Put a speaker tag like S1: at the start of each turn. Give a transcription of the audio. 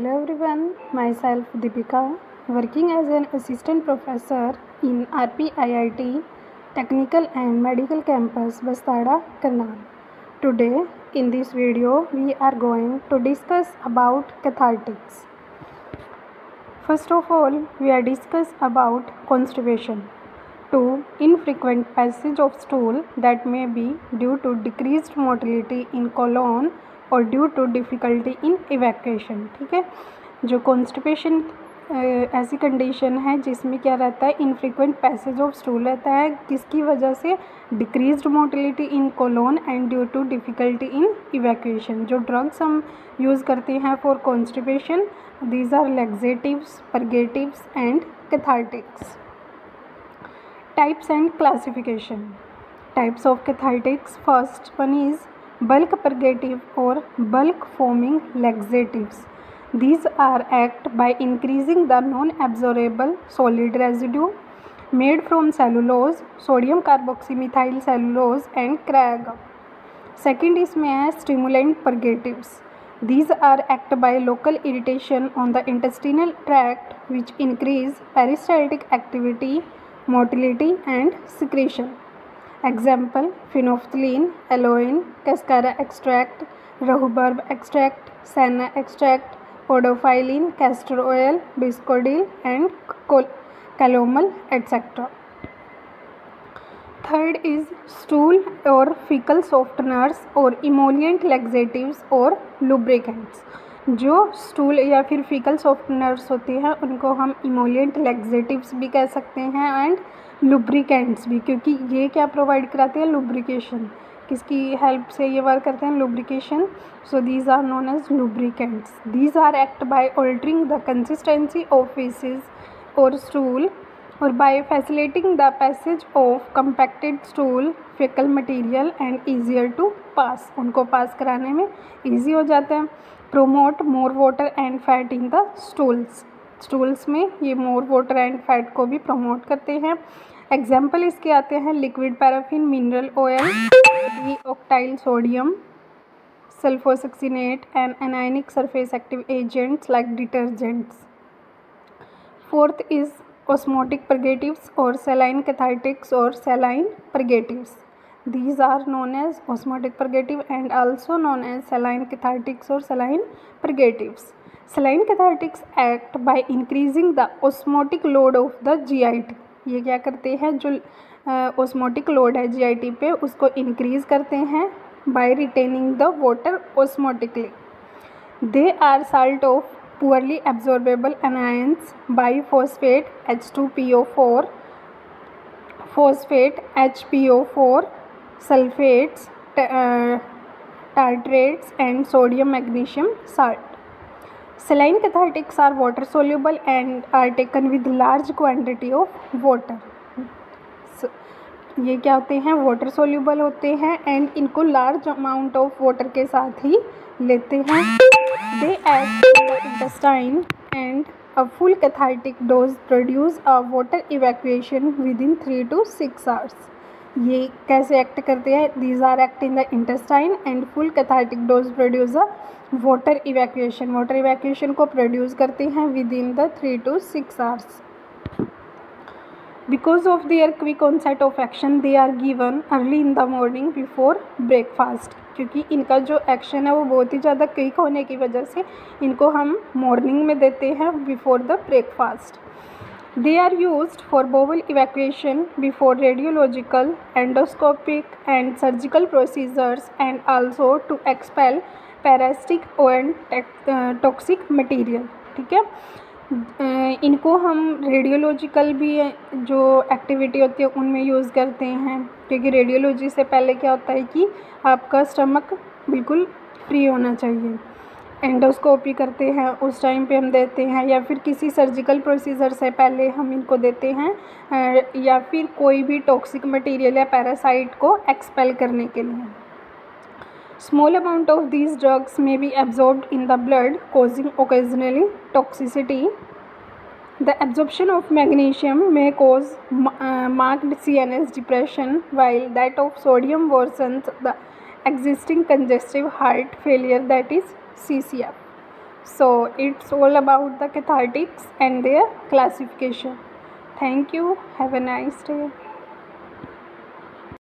S1: Hello everyone, myself Deepika, working as an assistant professor in RPIIT Technical and Medical Campus, Bastada, Karnal. Today, in this video, we are going to discuss about cathartics. First of all, we are discuss about constipation. 2. Infrequent passage of stool that may be due to decreased motility in colon और due to difficulty in evacuation. ठीक है, जो constipation ऐसी condition है जिसमें क्या रहता है, इनफ्रीक्वेंट पैसेज ऑफ स्टूल रहता है, किसकी वजह से, decreased motility in colon and due to difficulty in evacuation. जो ड्रग्स हम यूज़ करते हैं for constipation, these are laxatives, purgatives and cathartics. Types and classification. Types of cathartics. First one is bulk purgative or bulk foaming laxatives. These are act by increasing the non-absorbable solid residue made from cellulose, sodium carboxymethyl cellulose and crag. Second इसमें है stimulant purgatives. These are act by local irritation on the intestinal tract which increase peristaltic activity, motility and secretion. Example: phenolphthalein, aloin, cascara extract, rhubarb extract, senna extract, podophyllene, castor oil, biscodil and calomel, etc. Third is stool or fecal softeners or emollient laxatives or lubricants. जो stool या फिर faecal softeners होते हैं उनको हम emollient laxatives भी कह सकते हैं एंड लुब्रिकेंट्स भी, क्योंकि ये क्या प्रोवाइड कराते हैं, लुब्रिकेशन. किसकी हेल्प से ये वर्क करते हैं, lubrication. So these are known as lubricants. These are act by altering the consistency of faeces और स्टूल और by facilitating the passage of compacted stool faecal material and easier to pass. उनको pass कराने में easy हो जाता है. Promote more water and fat in the stools. Stools में ये मोर वाटर एंड फैट को भी प्रमोट करते हैं. एग्जाम्पल इसके आते हैं liquid paraffin, mineral oil, octyl sodium, sulfosuccinate and anionic surface active agents like detergents. Fourth is osmotic purgatives or saline cathartics or saline purgatives. These are known as osmotic purgative and also known as saline cathartics or saline purgatives. Saline cathartics act by increasing the osmotic load of the GIT. ये क्या करते हैं, जो osmotic load है GIT पे उसको increase करते हैं by retaining the water osmotically. They are salt of poorly absorbable anions, biphosphate H2PO4, phosphate HPO4, sulfates, tartrates and sodium magnesium salt. Saline cathartics are water soluble and are taken with large quantity of water. ये क्या होते हैं, water soluble होते हैं and इनको large amount of water के साथ ही लेते हैं. They act in the intestine and a full cathartic dose produce a water evacuation within 3 to 6 hours. ये कैसे एक्ट करते हैं, these are act in the intestine and full cathartic dose produce a water evacuation. Water evacuation को produce करते हैं within the 3 to 6 hours. Because of their quick onset of action, they are given early in the morning before breakfast. क्योंकि इनका जो action है वो बहुत ही ज़्यादा क्विक होने की वजह से इनको हम मॉर्निंग में देते हैं before the breakfast. They are used for bowel evacuation before radiological, endoscopic and surgical procedures and also to expel parasitic and toxic material. ठीक है, इनको हम रेडियोलॉजिकल भी जो एक्टिविटी होती है उनमें यूज़ करते हैं, क्योंकि रेडियोलॉजी से पहले क्या होता है कि आपका स्टमक बिल्कुल फ्री होना चाहिए. एंडोस्कोपी करते हैं उस टाइम पे हम देते हैं, या फिर किसी सर्जिकल प्रोसीजर से पहले हम इनको देते हैं, या फिर कोई भी टॉक्सिक मटेरियल या पैरासाइट को एक्सपेल करने के लिए. Small amount of these drugs may be absorbed in the blood, causing occasionally toxicity. The absorption of magnesium may cause marked CNS depression, while that of sodium worsens the existing congestive heart failure, that is CCF. So it's all about the cathartics and their classification. Thank you. Have a nice day.